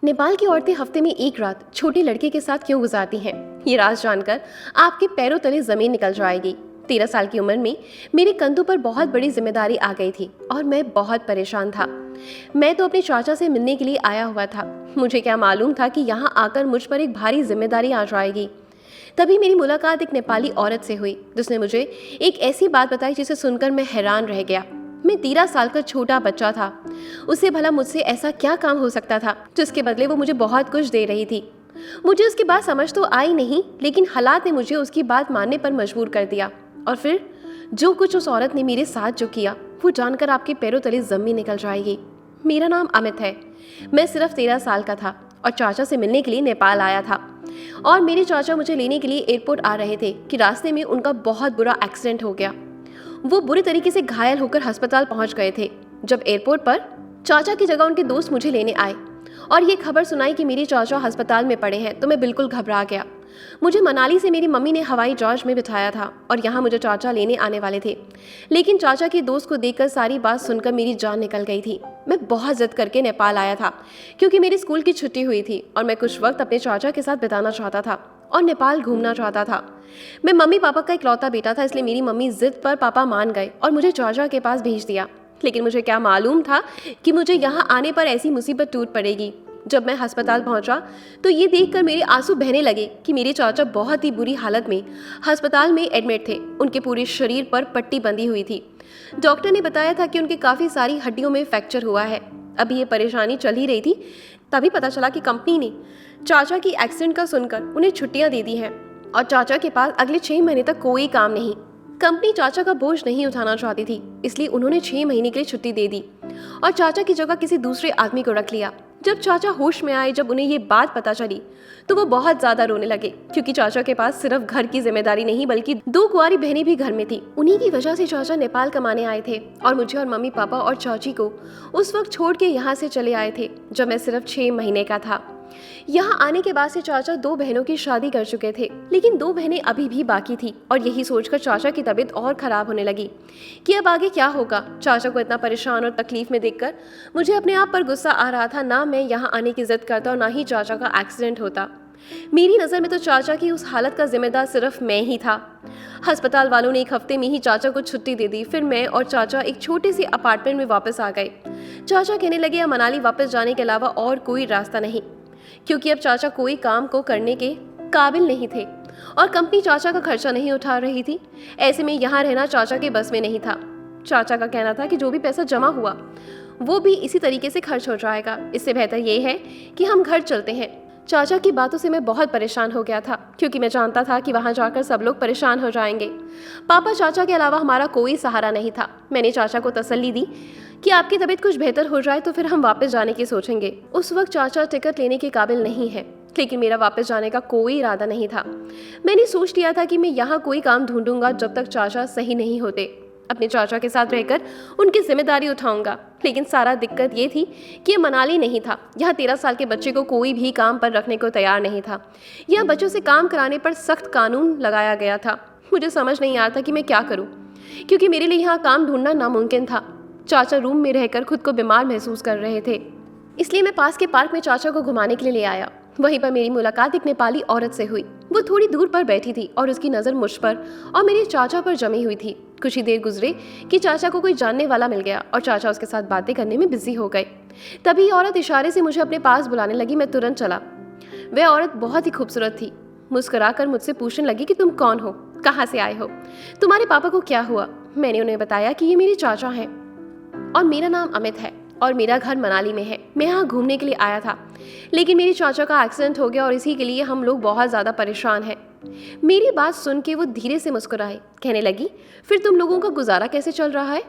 नेपाल की औरतें हफ्ते में एक रात छोटे लड़के के साथ क्यों गुजारती हैं, ये राज जानकर आपके पैरों तले जमीन निकल जाएगी। 13 साल की उम्र में मेरे कंधों पर बहुत बड़ी जिम्मेदारी आ गई थी और मैं बहुत परेशान था। मैं तो अपने चाचा से मिलने के लिए आया हुआ था। मुझे क्या मालूम था कि यहाँ आकर मुझ पर एक भारी जिम्मेदारी आ जाएगी। तभी मेरी मुलाकात एक नेपाली औरत से हुई जिसने मुझे एक ऐसी बात बताई जिसे सुनकर मैं हैरान रह गया। मैं 13 साल का छोटा बच्चा था। उसे भला मुझसे ऐसा क्या काम हो सकता था जिसके बदले वो मुझे बहुत कुछ दे रही थी। मुझे उसकी बात समझ तो आई नहीं, लेकिन हालात ने मुझे उसकी बात मानने पर मजबूर कर दिया। और फिर जो कुछ उस औरत ने मेरे साथ जो किया वो जानकर आपके पैरों तले जमीन निकल जाएगी। मेरा नाम अमित है। मैं सिर्फ 13 साल का था और चाचा से मिलने के लिए नेपाल आया था। और मेरे चाचा मुझे लेने के लिए एयरपोर्ट आ रहे थे कि रास्ते में उनका बहुत बुरा एक्सीडेंट हो गया। वो बुरी तरीके से घायल होकर अस्पताल पहुंच गए थे। जब एयरपोर्ट पर चाचा की जगह उनके दोस्त मुझे लेने आए और ये खबर सुनाई कि मेरे चाचा अस्पताल में पड़े हैं तो मैं बिल्कुल घबरा गया। मुझे मनाली से मेरी मम्मी ने हवाई जहाज में बिठाया था और यहाँ मुझे चाचा लेने आने वाले थे। लेकिन चाचा के दोस्त को देखकर सारी बात सुनकर मेरी जान निकल गई थी। मैं बहुत जिद करके नेपाल आया था क्योंकि मेरी स्कूल की छुट्टी हुई थी और मैं कुछ वक्त अपने चाचा के साथ बिताना चाहता था और नेपाल घूमना चाहता था। मैं मम्मी पापा का इकलौता बेटा था, इसलिए मेरी मम्मी जिद पर पापा मान गए और मुझे चाचा के पास भेज दिया। लेकिन मुझे क्या मालूम था कि मुझे यहाँ आने पर ऐसी मुसीबत टूट पड़ेगी। जब मैं अस्पताल पहुंचा तो ये देखकर मेरे आंसू बहने लगे कि मेरे चाचा बहुत ही बुरी हालत में अस्पताल में एडमिट थे। उनके पूरे शरीर पर पट्टी बंधी हुई थी। डॉक्टर ने बताया था कि उनके काफ़ी सारी हड्डियों में फ्रैक्चर हुआ है। अभी ये परेशानी चल ही रही थी, तभी पता चला कि कंपनी ने चाचा की एक्सीडेंट का सुनकर उन्हें छुट्टियां दे दी हैं और चाचा के पास अगले 6 महीने तक कोई काम नहीं। कंपनी चाचा का बोझ नहीं उठाना चाहती थी, इसलिए उन्होंने 6 महीने के लिए छुट्टी दे दी और चाचा की जगह किसी दूसरे आदमी को रख लिया। जब चाचा होश में आए, जब उन्हें ये बात पता चली तो वो बहुत ज्यादा रोने लगे क्योंकि चाचा के पास सिर्फ घर की जिम्मेदारी नहीं बल्कि 2 कुंवारी बहनें भी घर में थी। उन्हीं की वजह से चाचा नेपाल कमाने आए थे और मुझे और मम्मी पापा और चाची को उस वक्त छोड़ के यहाँ से चले आए थे जब मैं सिर्फ 6 महीने का था। यहाँ आने के बाद से चाचा 2 बहनों की शादी कर चुके थे, लेकिन 2 बहनें अभी भी बाकी थी और यही सोचकर चाचा की तबीयत और खराब होने लगी कि अब आगे क्या होगा। चाचा को इतना परेशान और तकलीफ में देखकर मुझे अपने आप पर गुस्सा आ रहा था। ना मैं यहाँ आने की जिद करता और ना ही चाचा का एक्सीडेंट होता। मेरी नज़र में तो चाचा की उस हालत का जिम्मेदार सिर्फ मैं ही था। अस्पताल वालों ने 1 हफ्ते में ही चाचा को छुट्टी दे दी। फिर मैं और चाचा एक छोटे से अपार्टमेंट में वापस आ गए। चाचा कहने लगे अब मनाली वापस जाने के अलावा और कोई रास्ता नहीं, क्योंकि अब चाचा कोई काम को करने के काबिल नहीं थे और कंपनी चाचा का खर्चा नहीं उठा रही थी। ऐसे में यहाँ रहना चाचा के बस में नहीं था। चाचा का कहना था कि जो भी पैसा जमा हुआ वो भी इसी तरीके से खर्च हो जाएगा, इससे बेहतर ये है कि हम घर चलते हैं। चाचा की बातों से मैं बहुत परेशान हो गया था क्योंकि मैं जानता था कि वहाँ जाकर सब लोग परेशान हो जाएंगे। पापा चाचा के अलावा हमारा कोई सहारा नहीं था। मैंने चाचा को तसल्ली दी कि आपकी तबीयत कुछ बेहतर हो जाए तो फिर हम वापस जाने की सोचेंगे। उस वक्त चाचा टिकट लेने के काबिल नहीं है, लेकिन मेरा वापस जाने का कोई इरादा नहीं था। मैंने सोच लिया था कि मैं यहाँ कोई काम ढूंढूंगा जब तक चाचा सही नहीं होते। अपने चाचा के साथ रहकर उनकी जिम्मेदारी उठाऊंगा। लेकिन सारा दिक्कत ये थी कि ये मनाली नहीं था। यहाँ 13 साल के बच्चे को कोई भी काम पर रखने को तैयार नहीं था। यहाँ बच्चों से काम कराने पर सख्त कानून लगाया गया था। मुझे समझ नहीं आ रहा था कि मैं क्या करूँ, क्योंकि मेरे लिए यहाँ काम ढूंढना नामुमकिन था। चाचा रूम में रहकर खुद को बीमार महसूस कर रहे थे, इसलिए मैं पास के पार्क में चाचा को घुमाने के लिए ले आया। वहीं पर मेरी मुलाकात एक नेपाली औरत से हुई। वो थोड़ी दूर पर बैठी थी और उसकी नज़र मुझ पर और मेरे चाचा पर जमी हुई थी। कुछ ही देर गुजरे कि चाचा को कोई जानने वाला मिल गया और चाचा उसके साथ बातें करने में बिजी हो गए। तभी औरत इशारे से मुझे अपने पास बुलाने लगी। मैं तुरंत चला। वह औरत बहुत ही खूबसूरत थी। मुस्कुराकर मुझसे पूछने लगी कि तुम कौन हो, कहाँ से आए हो, तुम्हारे पापा को क्या हुआ। मैंने उन्हें बताया कि ये मेरे चाचा हैं और मेरा नाम अमित है और मेरा घर मनाली में है। मैं यहाँ घूमने के लिए आया था, लेकिन मेरे चाचा का एक्सीडेंट हो गया और इसी के लिए हम लोग बहुत ज़्यादा परेशान हैं। मेरी बात सुन के वो धीरे से मुस्कुराए, कहने लगी फिर तुम लोगों का गुजारा कैसे चल रहा है।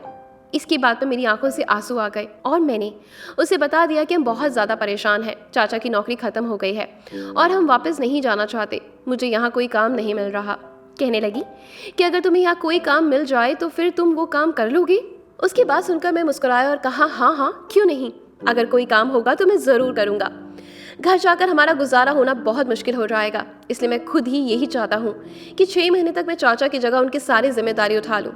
इसकी बात पर मेरी आंखों से आंसू आ गए और मैंने उसे बता दिया कि हम बहुत ज़्यादा परेशान हैं। चाचा की नौकरी ख़त्म हो गई है और हम वापस नहीं जाना चाहते। मुझे यहाँ कोई काम नहीं मिल रहा। कहने लगी कि अगर तुम्हें यहाँ कोई काम मिल जाए तो फिर तुम वो काम कर लोगी। उसकी बात सुनकर मैं मुस्कुराया और कहा हाँ हाँ क्यों नहीं, अगर कोई काम होगा तो मैं ज़रूर करूँगा। घर जाकर हमारा गुजारा होना बहुत मुश्किल हो जाएगा, इसलिए मैं खुद ही यही चाहता हूँ कि 6 महीने तक मैं चाचा की जगह उनकी सारी जिम्मेदारी उठा लूँ।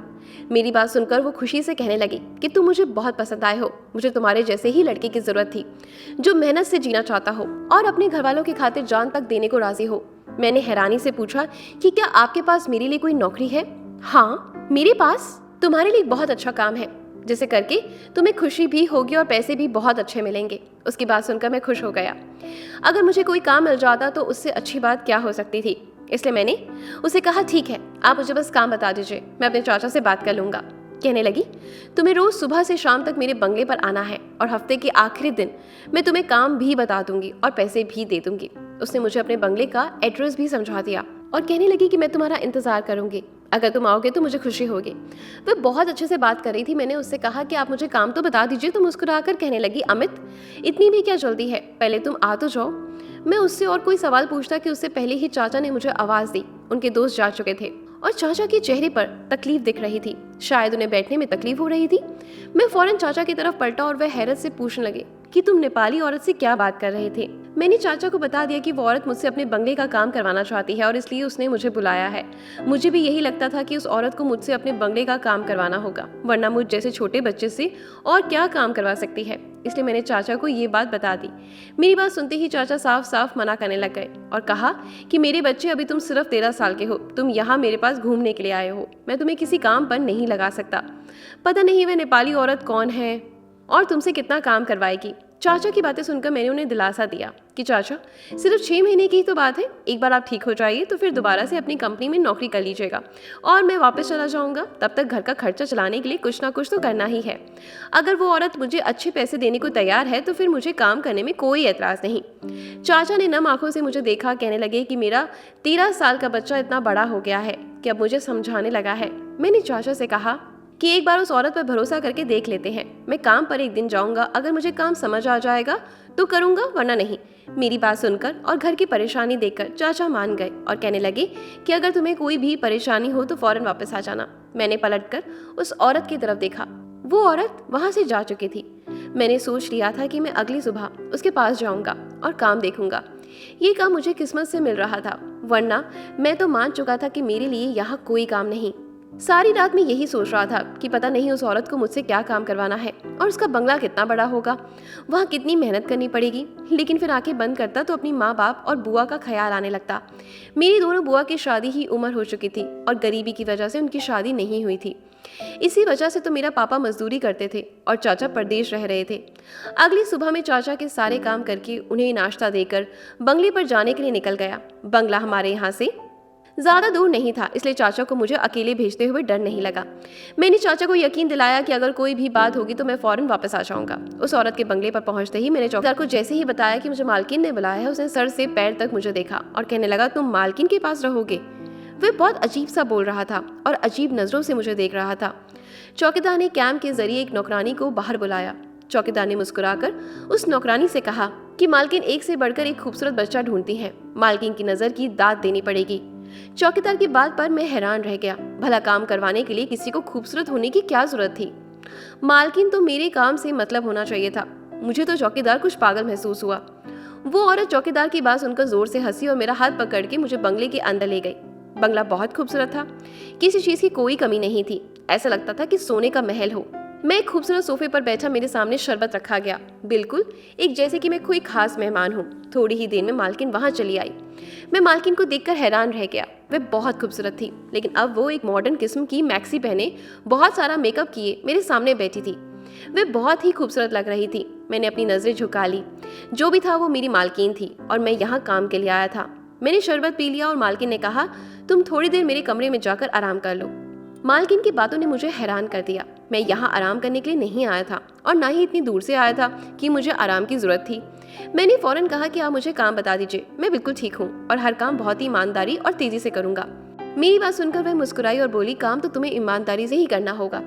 मेरी बात सुनकर वो खुशी से कहने लगी कि तुम मुझे बहुत पसंद आए हो। मुझे तुम्हारे जैसे ही लड़के की जरूरत थी, जो मेहनत से जीना चाहता हो और अपने घर वालों की खातिर जान तक देने को राजी हो। मैंने हैरानी से पूछा कि क्या आपके पास मेरे लिए कोई नौकरी है? हाँ, मेरे पास तुम्हारे लिए बहुत अच्छा काम है, जिसे करके तुम्हें खुशी भी होगी और पैसे भी बहुत अच्छे मिलेंगे। उसकी बात सुनकर मैं खुश हो गया। अगर मुझे कोई काम मिल जाता तो उससे अच्छी बात क्या हो सकती थी। इसलिए मैंने उसे कहा, ठीक है, आप मुझे बस काम बता दीजिए, मैं अपने चाचा से बात कर लूंगा। कहने लगी, तुम्हें रोज सुबह से शाम तक मेरे बंगले पर आना है और हफ्ते के आखिरी दिन मैं तुम्हें काम भी बता दूंगी और पैसे भी दे दूंगी। उसने मुझे अपने बंगले का एड्रेस भी समझा दिया और कहने लगी कि मैं तुम्हारा इंतजार करूंगी, अगर तुम आओगे तो मुझे खुशी होगी। वह बहुत अच्छे से बात कर रही थी। मैंने उससे कहा कि आप मुझे काम तो बता दीजिए। तो मुस्कुराकर कहने लगी, अमित, इतनी भी क्या जल्दी है, पहले तुम आ तो जाओ। मैं उससे और कोई सवाल पूछता कि उससे पहले ही चाचा ने मुझे आवाज दी। उनके दोस्त जा चुके थे और चाचा के चेहरे पर तकलीफ दिख रही थी, शायद उन्हें बैठने में तकलीफ हो रही थी। मैं फौरन चाचा की तरफ पलटा और वह हैरत से पूछने लगे कि तुम नेपाली औरत से क्या बात कर रहे थे। मैंने चाचा को बता दिया कि वो औरत मुझसे अपने बंगले का काम करवाना चाहती है और इसलिए उसने मुझे बुलाया है। मुझे भी यही लगता था कि उस औरत को मुझसे अपने बंगले का काम करवाना होगा, वरना मुझ जैसे छोटे बच्चे से और क्या काम करवा सकती है। इसलिए मैंने चाचा को ये बात बता दी। मेरी बात सुनते ही चाचा साफ साफ मना करने लग गए और कहा कि मेरे बच्चे, अभी तुम सिर्फ 13 साल के हो, तुम यहाँ मेरे पास घूमने के लिए आए हो, मैं तुम्हें किसी काम पर नहीं लगा सकता। पता नहीं वह नेपाली औरत कौन है और तुमसे कितना काम करवाएगी। चाचा की बातें सुनकर मैंने उन्हें दिलासा दिया कि चाचा, सिर्फ 6 महीने की ही तो बात है, एक बार आप ठीक हो जाइए तो फिर दोबारा से अपनी कंपनी में नौकरी कर लीजिएगा और मैं वापस चला जाऊंगा। तब तक घर का खर्चा चलाने के लिए कुछ ना कुछ तो करना ही है। अगर वो औरत मुझे अच्छे पैसे देने को तैयार है तो फिर मुझे काम करने में कोई एतराज नहीं। चाचा ने नम आंखों से मुझे देखा, कहने लगे कि मेरा 13 साल का बच्चा इतना बड़ा हो गया है कि अब मुझे समझाने लगा है। मैंने चाचा से कहा कि एक बार उस औरत पर भरोसा करके देख लेते हैं। मैं काम पर एक दिन जाऊंगा, अगर मुझे काम समझ आ जाएगा तो करूंगा, वरना नहीं। मेरी बात सुनकर और घर की परेशानी देखकर चाचा मान गए और कहने लगे कि अगर तुम्हें कोई भी परेशानी हो तो फौरन वापस आ जाना। मैंने पलटकर उस औरत की तरफ देखा। वो औरत वहां से जा चुकी थी। मैंने सोच लिया था कि मैं अगली सुबह उसके पास जाऊंगा और काम देखूंगा। ये काम मुझे किस्मत से मिल रहा था, वरना मैं तो मान चुका था कि मेरे लिए यहाँ कोई काम नहीं। सारी रात मैं यही सोच रहा था कि पता नहीं उस औरत को मुझसे क्या काम करवाना है और उसका बंगला कितना बड़ा होगा, वहाँ कितनी मेहनत करनी पड़ेगी। लेकिन फिर आंखें बंद करता तो अपनी माँ बाप और बुआ का ख्याल आने लगता। मेरी दोनों बुआ की शादी ही उम्र हो चुकी थी और गरीबी की वजह से उनकी शादी नहीं हुई थी। इसी वजह से तो मेरा पापा मजदूरी करते थे और चाचा परदेश रह रहे थे। अगली सुबह में चाचा के सारे काम करके उन्हें नाश्ता देकर बंगले पर जाने के लिए निकल गया। बंगला हमारे यहाँ से ज्यादा दूर नहीं था, इसलिए चाचा को मुझे अकेले भेजते हुए डर नहीं लगा। मैंने चाचा को यकीन दिलाया कि अगर कोई भी बात होगी तो मैं फौरन वापस आ जाऊंगा। उस औरत के बंगले पर पहुंचते ही मैंने चौकीदार को जैसे ही बताया कि मुझे मालकिन ने बुलाया है, उसने सर से पैर तक मुझे देखा और कहने लगा, तुम मालकिन के पास रहोगे? वह बहुत अजीब सा बोल रहा था और अजीब नजरों से मुझे देख रहा था। चौकीदार ने कैम्प के जरिए एक नौकरानी को बाहर बुलाया। चौकीदार ने मुस्कुराकर उस नौकरानी से कहा कि मालकिन एक से बढ़कर एक खूबसूरत बच्चा ढूंढती है, मालकिन की नजर की दाद देनी पड़ेगी। चौकीदार की बात पर मैं हैरान रह गया। भला काम करवाने के लिए किसी को खूबसूरत होने की क्या जरूरत थी? मालकिन तो मेरे काम से मतलब होना चाहिए था। मुझे तो चौकीदार कुछ पागल महसूस हुआ। वो औरत चौकीदार की बात सुनकर जोर से हंसी और मेरा हाथ पकड़ के मुझे बंगले के अंदर ले गई। बंगला बहुत खूबसूरत था, किसी चीज की कोई कमी नहीं थी। ऐसा लगता था कि सोने का महल हो। मैं एक खूबसूरत सोफे पर बैठा, मेरे सामने शरबत रखा गया, बिल्कुल एक जैसे कि मैं कोई खास मेहमान हूँ। थोड़ी ही देर में मालकिन वहां चली आई। मैं मालकिन को देखकर हैरान रह गया। वह बहुत खूबसूरत थी, लेकिन अब वो एक मॉडर्न किस्म की मैक्सी पहने, बहुत सारा मेकअप किए मेरे सामने बैठी थी। वह बहुत ही खूबसूरत लग रही थी। मैंने अपनी नजरें झुका ली। जो भी था वो मेरी मालकिन थी और मैं यहाँ काम के लिए आया था। मैंने शरबत पी लिया और मालकिन ने कहा, तुम थोड़ी देर मेरे कमरे में जाकर आराम कर लो। मालकिन की बातों ने मुझे हैरान कर दिया। मैं यहाँ आराम करने के लिए नहीं आया था और ना ही इतनी दूर से आया था कि मुझे आराम की जरूरत थी। मैंने फौरन कहा कि आप मुझे काम बता दीजिए, मैं बिल्कुल ठीक हूँ और हर काम बहुत ही ईमानदारी और तेजी से करूंगा। मेरी बात सुनकर वह मुस्कुराई और बोली, काम तो तुम्हें ईमानदारी से ही करना होगा,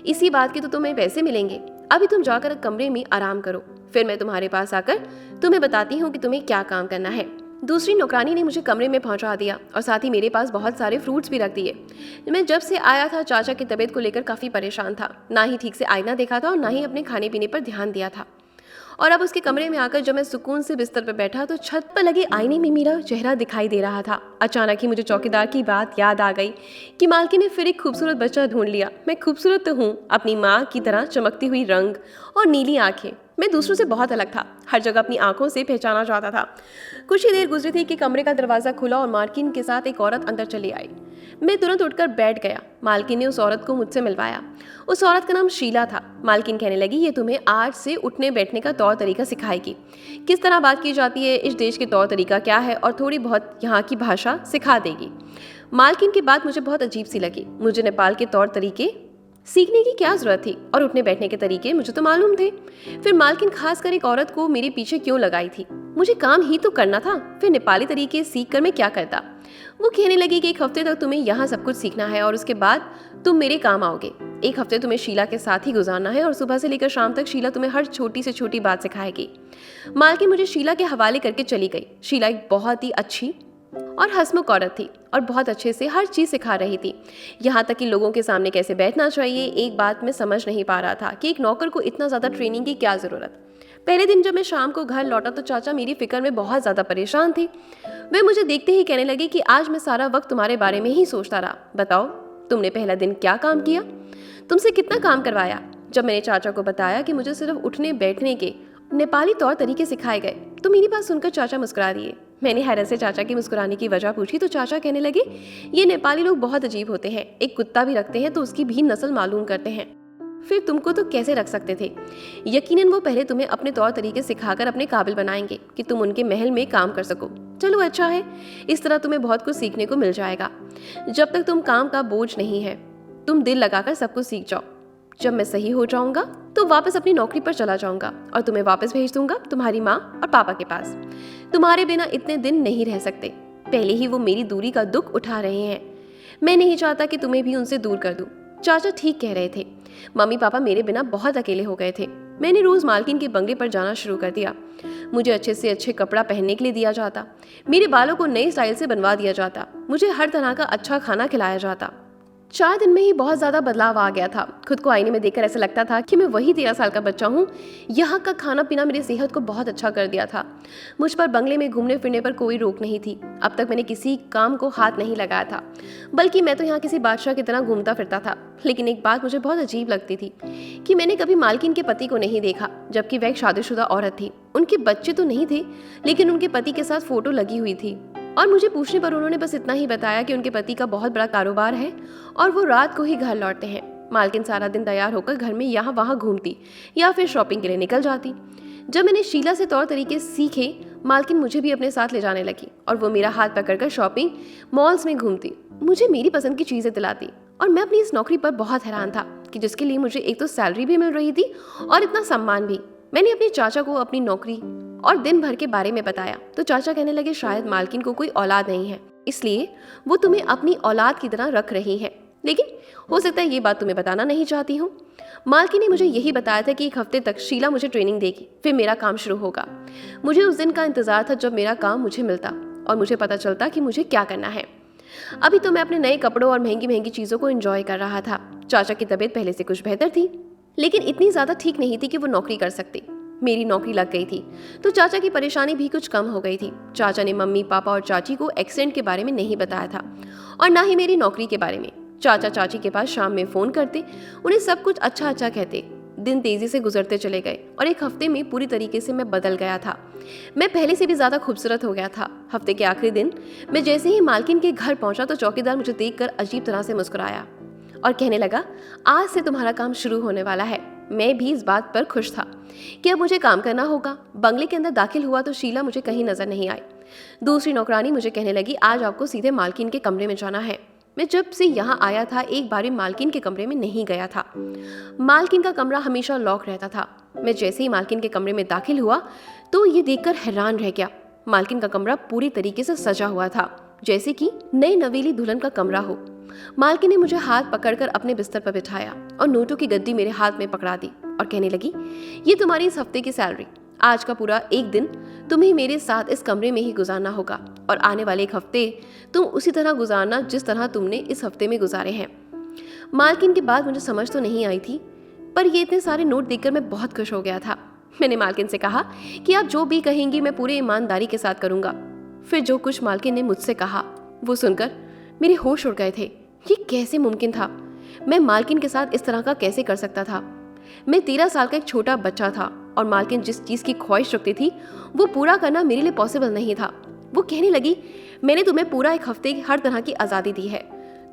इसी बात के तो तुम्हें पैसे मिलेंगे। अभी तुम जाकर कमरे में आराम करो, फिर मैं तुम्हारे पास आकर तुम्हें बताती हूँ कि तुम्हें क्या काम करना है। दूसरी नौकरानी ने मुझे कमरे में पहुंचा दिया और साथ ही मेरे पास बहुत सारे फ्रूट्स भी रख दिए। मैं जब से आया था चाचा की तबीयत को लेकर काफ़ी परेशान था। ना ही ठीक से आईना देखा था और ना ही अपने खाने पीने पर ध्यान दिया था। और अब उसके कमरे में आकर जब मैं सुकून से बिस्तर पर बैठा तो छत पर लगे आईने में मेरा चेहरा दिखाई दे रहा था। अचानक ही मुझे चौकीदार की बात याद आ गई कि मालकिन ने फिर एक खूबसूरत बच्चा ढूंढ लिया। मैं खूबसूरत तो हूँ, अपनी माँ की तरह चमकती हुई रंग और नीली आंखें। मैं दूसरों से बहुत अलग था, हर जगह अपनी आंखों से पहचाना जाता था। कुछ ही देर गुजरी थी कि कमरे का दरवाजा खुला और मालकिन के साथ एक औरत अंदर चली आई। मैं तुरंत उठकर बैठ गया। मालकिन ने उस औरत को मुझसे मिलवाया। उस औरत का नाम शीला था। मालकिन कहने लगी, ये तुम्हें आज से उठने बैठने का तौर तरीका सिखाएगी, किस तरह बात की जाती है, इस देश के तौर तरीका क्या है और थोड़ी बहुत यहाँ की भाषा सिखा देगी। मालकिन की बात मुझे बहुत अजीब सी लगी। मुझे नेपाल के तौर तरीके सीखने की क्या जरूरत थी और उठने बैठने के तरीके मुझे तो मालूम थे। फिर मालकिन खासकर एक औरत को मेरे पीछे क्यों लगाई थी? मुझे काम ही तो करना था, फिर नेपाली तरीके सीख कर मैं क्या करता? वो कहने लगी कि 1 हफ्ते तक तुम्हें यहाँ सब कुछ सीखना है और उसके बाद तुम मेरे काम आओगे। 1 हफ्ते तुम्हें शीला के साथ ही गुजारना है और सुबह से लेकर शाम तक शीला तुम्हें हर छोटी से छोटी बात सिखाएगी। मालकिन मुझे शीला के हवाले करके चली गई। शीला एक बहुत ही अच्छी और हंसमुख औरत थी और बहुत अच्छे से हर चीज़ सिखा रही थी, यहाँ तक कि लोगों के सामने कैसे बैठना चाहिए। एक बात मैं समझ नहीं पा रहा था कि एक नौकर को इतना ज़्यादा ट्रेनिंग की क्या ज़रूरत। पहले दिन जब मैं शाम को घर लौटा तो चाचा मेरी फिक्र में बहुत ज़्यादा परेशान थे। वे मुझे देखते ही कहने लगे कि आज मैं सारा वक्त तुम्हारे बारे में ही सोचता रहा। बताओ, तुमने पहला दिन क्या काम किया, तुमसे कितना काम करवाया? जब मैंने चाचा को बताया कि मुझे सिर्फ उठने बैठने के नेपाली तौर तरीके सिखाए गए तो मेरी बात सुनकर चाचा मुस्कुरा दिए। मैंने हैरत से चाचा की मुस्कुराने की वजह पूछी तो चाचा कहने लगे, ये नेपाली लोग बहुत अजीब होते हैं, एक कुत्ता भी रखते हैं तो उसकी भी नस्ल मालूम करते हैं, फिर तुमको तो कैसे रख सकते थे? यकीनन वो पहले तुम्हें अपने तौर तरीके सिखाकर अपने काबिल बनाएंगे कि तुम उनके महल में काम कर सको। चलो अच्छा है, इस तरह तुम्हें बहुत कुछ सीखने को मिल जाएगा। जब तक तुम काम का बोझ नहीं है, तुम दिल लगाकर सब कुछ सीख जाओ। जब मैं सही हो जाऊंगा तो वापस अपनी नौकरी पर चला जाऊंगा और तुम्हें वापस भेज दूंगा तुम्हारी माँ और पापा के पास। तुम्हारे बिना इतने दिन नहीं रह सकते। पहले ही वो मेरी दूरी का दुख उठा रहे हैं, मैं नहीं चाहता कि तुम्हें भी उनसे दूर कर दूं। चाचा ठीक कह रहे थे, मम्मी पापा मेरे बिना बहुत अकेले हो गए थे। मैंने रोज मालकिन के बंगले पर जाना शुरू कर दिया। मुझे अच्छे से अच्छे कपड़ा पहनने के लिए दिया जाता, मेरे बालों को नई स्टाइल से बनवा दिया जाता, मुझे हर तरह का अच्छा खाना खिलाया जाता। 4 दिन में ही बहुत ज्यादा बदलाव आ गया था। खुद को आईने में देखकर ऐसा लगता था कि मैं वही 13 साल का बच्चा हूँ। यहाँ का खाना पीना मेरी सेहत को बहुत अच्छा कर दिया था। मुझ पर बंगले में घूमने फिरने पर कोई रोक नहीं थी। अब तक मैंने किसी काम को हाथ नहीं लगाया था, बल्कि मैं तो यहाँ किसी बादशाह की तरह घूमता फिरता था। लेकिन एक बात मुझे बहुत अजीब लगती थी कि मैंने कभी मालकिन के पति को नहीं देखा, जबकि वह एक शादीशुदा औरत थी। उनके बच्चे तो नहीं थे, लेकिन उनके पति के साथ फोटो लगी हुई थी और मुझे पूछने पर उन्होंने बस इतना ही बताया कि उनके पति का बहुत बड़ा कारोबार है और वो रात को ही घर लौटते हैं। मालकिन सारा दिन तैयार होकर घर में यहाँ वहाँ घूमती या फिर शॉपिंग के लिए निकल जाती। जब मैंने शीला से तौर तरीके सीखे, मालकिन मुझे भी अपने साथ ले जाने लगी और वो मेरा हाथ पकड़कर शॉपिंग मॉल्स में घूमती, मुझे मेरी पसंद की चीज़ें दिलाती। और मैं अपनी इस नौकरी पर बहुत हैरान था कि जिसके लिए मुझे एक तो सैलरी भी मिल रही थी और इतना सम्मान भी। मैंने अपने चाचा को अपनी नौकरी और दिन भर के बारे में बताया तो चाचा कहने लगे, शायद मालकिन को कोई औलाद नहीं है, इसलिए वो तुम्हें अपनी औलाद की तरह रख रही है, लेकिन हो सकता है ये बात तुम्हें बताना नहीं चाहती हूँ। मालकिन ने मुझे यही बताया था कि 1 हफ्ते तक शीला मुझे ट्रेनिंग देगी, फिर मेरा काम शुरू होगा। मुझे उस दिन का इंतजार था जब मेरा काम मुझे मिलता और मुझे पता चलता कि मुझे क्या करना है। अभी तो मैं अपने नए कपड़ों और महंगी महंगी चीज़ों को एंजॉय कर रहा था। चाचा की तबीयत पहले से कुछ बेहतर थी, लेकिन इतनी ज़्यादा ठीक नहीं थी कि वो नौकरी कर सकते। मेरी नौकरी लग गई थी तो चाचा की परेशानी भी कुछ कम हो गई थी। चाचा ने मम्मी पापा और चाची को एक्सीडेंट के बारे में नहीं बताया था और ना ही मेरी नौकरी के बारे में। चाचा चाची के पास शाम में फ़ोन करते, उन्हें सब कुछ अच्छा अच्छा कहते। दिन तेज़ी से गुजरते चले गए और 1 हफ्ते में पूरी तरीके से मैं बदल गया था। मैं पहले से भी ज़्यादा खूबसूरत हो गया था। हफ्ते के आखिरी दिन मैं जैसे ही मालकिन के घर पहुंचा तो चौकीदार मुझे देखकर अजीब तरह से मुस्कुराया और कहने लगा, आज से तुम्हारा काम शुरू होने वाला है। मैं भी इस बात पर खुश था कि अब मुझे काम करना होगा। बंगले के अंदर दाखिल हुआ तो शीला मुझे कहीं नजर नहीं आई। दूसरी नौकरानी मुझे कहने लगी, आज आपको सीधे मालकिन के कमरे में जाना है। मैं जब से यहाँ आया था एक बार भी मालकिन के कमरे में नहीं गया था। मालकिन का कमरा हमेशा लॉक रहता था। मैं जैसे ही मालकिन के कमरे में दाखिल हुआ तो ये देखकर हैरान रह गया। मालकिन का कमरा पूरी तरीके से सजा हुआ था, जैसे कि नई नवेली दुल्हन का कमरा हो। मालकिन ने मुझे हाथ पकड़कर अपने बिस्तर पर बिठाया और नोटों की गद्दी मेरे हाथ में पकड़ा दी और कहने लगी, ये तुम्हारी इस हफ्ते की सैलरी। आज का पूरा एक दिन तुम्हें मेरे साथ इस कमरे में ही गुजारना होगा और आने वाले 1 हफ्ते तुम उसी तरह गुजारना जिस तरह तुमने इस हफ्ते में गुजारे हैं। मालकिन की बात मुझे समझ तो नहीं आई थी, पर ये इतने सारे नोट देखकर मैं बहुत खुश हो गया था। मैंने मालकिन से कहा कि आप जो भी कहेंगी मैं पूरी ईमानदारी के साथ करूंगा। फिर जो कुछ मालकिन ने मुझसे कहा वो सुनकर मेरे होश उड़ गए थे। ये कैसे मुमकिन था? मैं मालकिन के साथ इस तरह का कैसे कर सकता था? मैं 13 साल का एक छोटा बच्चा था और मालकिन जिस चीज़ की ख्वाहिश रखती थी वो पूरा करना मेरे लिए पॉसिबल नहीं था। वो कहने लगी, मैंने तुम्हें पूरा एक हफ्ते हर तरह की आज़ादी दी है,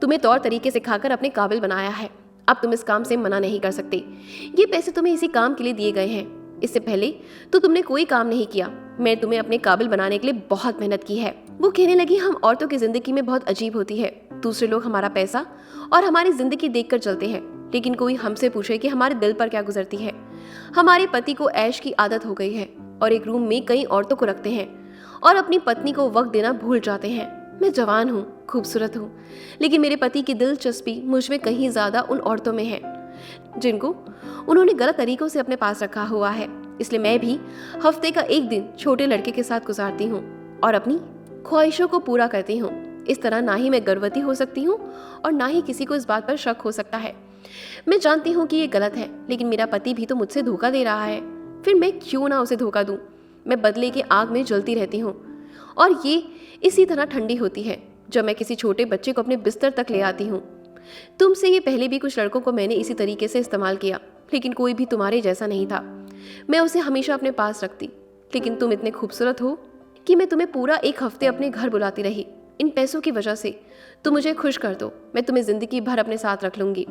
तुम्हें तौर तरीके सिखाकर अपने काबिल बनाया है, अब तुम इस काम से मना नहीं कर सकते। ये पैसे तुम्हें इसी काम के लिए दिए गए हैं, इससे पहले तो तुमने कोई काम नहीं किया। मैं तुम्हें अपने काबिल बनाने के लिए बहुत मेहनत की है। वो कहने लगी, हम औरतों की जिंदगी में बहुत अजीब होती है। दूसरे लोग हमारा पैसा और हमारी जिंदगी देखकर चलते हैं, लेकिन कोई हमसे पूछे कि हमारे दिल पर क्या गुजरती है। हमारे पति को ऐश की आदत हो गई है और एक रूम में कई औरतों को रखते हैं और अपनी पत्नी को वक्त देना भूल जाते हैं। मैं जवान हूँ, खूबसूरत हूँ, लेकिन मेरे पति की दिलचस्पी मुझ में कहीं ज्यादा उन औरतों में है जिनको उन्होंने गलत तरीकों से अपने पास रखा हुआ है। इसलिए मैं भी हफ्ते का एक दिन छोटे लड़के के साथ गुजारती हूँ और अपनी ख्वाहिशों को पूरा करती हूँ। इस तरह ना ही मैं गर्भवती हो सकती हूँ और ना ही किसी को इस बात पर शक हो सकता है। मैं जानती हूँ कि ये गलत है, लेकिन मेरा पति भी तो मुझसे धोखा दे रहा है, फिर मैं क्यों ना उसे धोखा दूँ। मैं बदले की आग में जलती रहती हूँ और ये इसी तरह ठंडी होती है जब मैं किसी छोटे बच्चे को अपने बिस्तर तक ले आती हूँ। तुमसे ये पहले भी कुछ लड़कों को मैंने इसी तरीके से इस्तेमाल किया, लेकिन कोई भी तुम्हारे जैसा नहीं था। मैं उसे हमेशा अपने पास रखती, लेकिन तुम इतने खूबसूरत हो कि मैं तुम्हें पूरा एक हफ्ते अपने घर बुलाती रही। इन पैसों की वजह से तुम मुझे खुश कर दो, मैं तुम्हें जिंदगी भर अपने साथ रख लूंगी।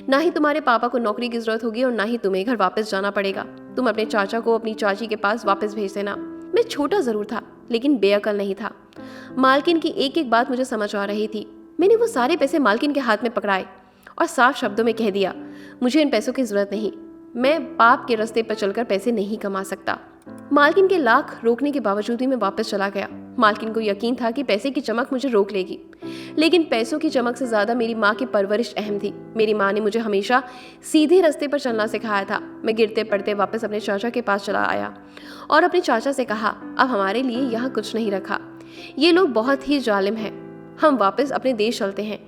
ना ही तुम्हारे पापा को नौकरी की जरूरत होगी और ना ही तुम्हें घर वापस जाना पड़ेगा। तुम अपने चाचा को अपनी चाची के पास वापस भेज देना। मैं छोटा जरूर था, लेकिन बेअकल नहीं था। मालकिन की एक एक बात मुझे समझ आ रही थी। मैंने वो सारे पैसे मालकिन के हाथ में पकड़ाए और साफ शब्दों में कह दिया, मुझे इन पैसों की जरूरत नहीं, मैं पाप के रास्ते पर चलकर पैसे नहीं कमा सकता। मालकिन के लाख रोकने के बावजूद भी मैं वापस चला गया। मालकिन को यकीन था कि पैसे की चमक मुझे रोक लेगी, लेकिन पैसों की चमक से ज्यादा मेरी माँ की परवरिश अहम थी। मेरी माँ ने मुझे हमेशा सीधे रास्ते पर चलना सिखाया था। मैं गिरते पड़ते वापस अपने चाचा के पास चला आया और अपने चाचा से कहा, अब हमारे लिए यहाँ कुछ नहीं रखा, ये लोग बहुत ही जालिम हैं, हम वापस अपने देश चलते हैं।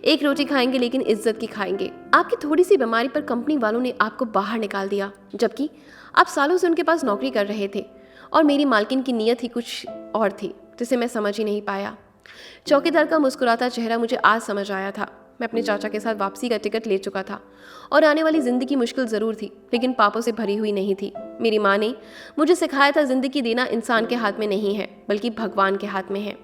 एक रोटी खाएंगे लेकिन इज्जत की खाएंगे। आपकी थोड़ी सी बीमारी पर कंपनी वालों ने आपको बाहर निकाल दिया, जबकि आप सालों से उनके पास नौकरी कर रहे थे और मेरी मालकिन की नीयत ही कुछ और थी जिसे मैं समझ ही नहीं पाया। चौकीदार का मुस्कुराता चेहरा मुझे आज समझ आया था। मैं अपने चाचा के साथ वापसी का टिकट ले चुका था और आने वाली जिंदगी मुश्किल जरूर थी, लेकिन पापों से भरी हुई नहीं थी। मेरी माँ ने मुझे सिखाया था, जिंदगी देना इंसान के हाथ में नहीं है बल्कि भगवान के हाथ में है।